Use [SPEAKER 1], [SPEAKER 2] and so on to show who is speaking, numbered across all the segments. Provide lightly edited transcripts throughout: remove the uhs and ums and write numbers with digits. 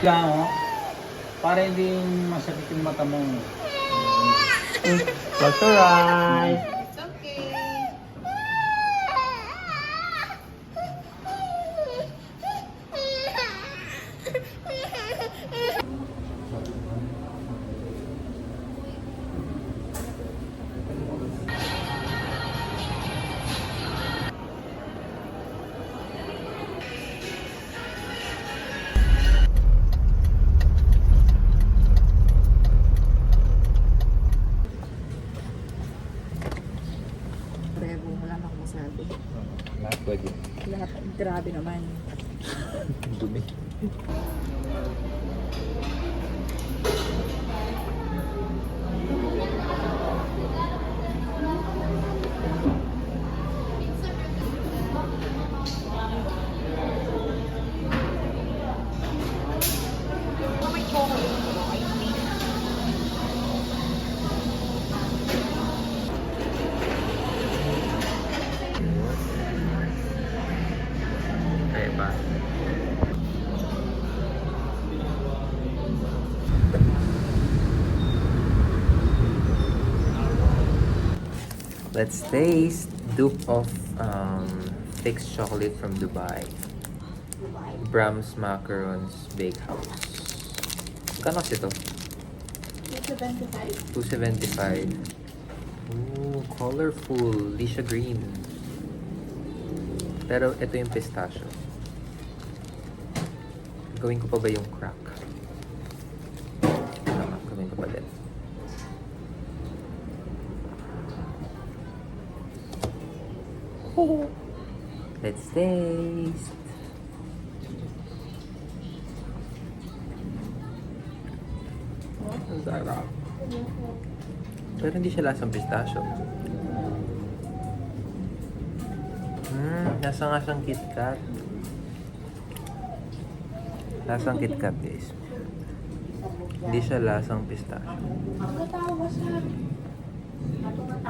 [SPEAKER 1] Lang, oh. Para hindi masakit yung mata mo.
[SPEAKER 2] That's alright.
[SPEAKER 3] It's okay. Bravo, wala na akong masabi.
[SPEAKER 2] Lahat pwede.
[SPEAKER 3] Lahat, grabe naman.
[SPEAKER 2] Dumi.
[SPEAKER 3] May chocolate mo, I think.
[SPEAKER 2] Kaya ba? Let's taste dupe of fixed chocolate from Dubai. Brahms Macarons Bakehouse. Kano kasi ito?
[SPEAKER 3] 275.
[SPEAKER 2] 275. Ooh, colorful. Di siya green. Pero ito yung pistachio. Gawin ko pa ba yung crack? Tama, gawin ko pa din. Let's taste. Ang sarap. Pero hindi siya lasang pistachio. Nasa nga siyang KitKat. Lasang KitKat, guys. Hindi siya lasang pistachio.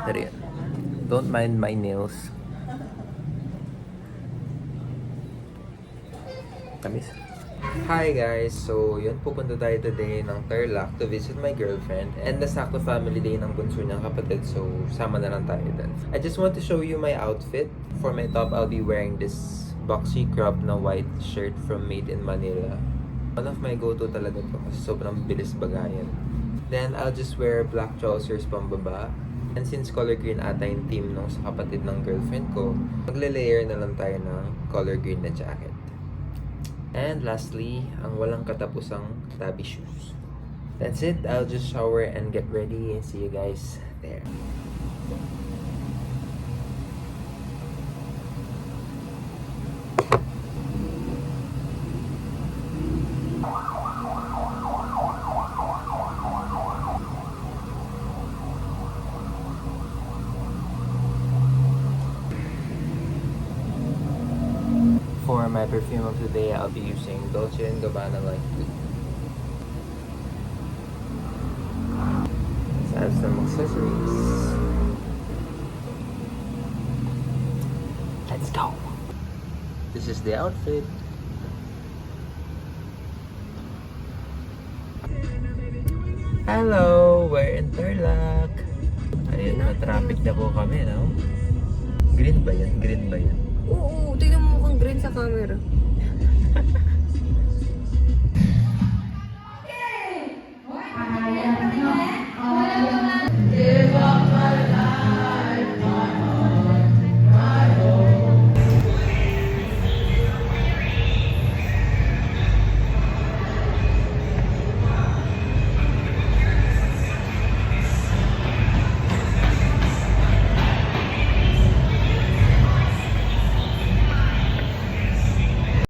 [SPEAKER 2] Pero yan. Don't mind my nails. Tamis. Hi guys! So, yun, pupunta tayo today ng Tarlac to visit my girlfriend and the sakto family day ng bunso niyang kapatid. So, sama na lang tayo dun. I just want to show you my outfit. For my top, I'll be wearing this boxy crop na white shirt from Made in Manila. One of my go-to talaga to kasi sobrang bilis bagayan. Then, I'll just wear black trousers pambaba. And since color green ata yung team nung sa kapatid ng girlfriend ko, magle-layer na lang tayo ng color green na jacket. And lastly, ang walang katapusang tabi shoes. That's it. I'll just shower and get ready and see you guys there. For my perfume of today, I'll be using Dolce & Gabbana Light Blue. Let's add some accessories. Let's go! This is the outfit. Hello! We're in Tarlac. Ayun na, traffic na po kami, no? Green ba yan? Green ba yan?
[SPEAKER 3] Oo, tingnan mo mukhang green sa camera.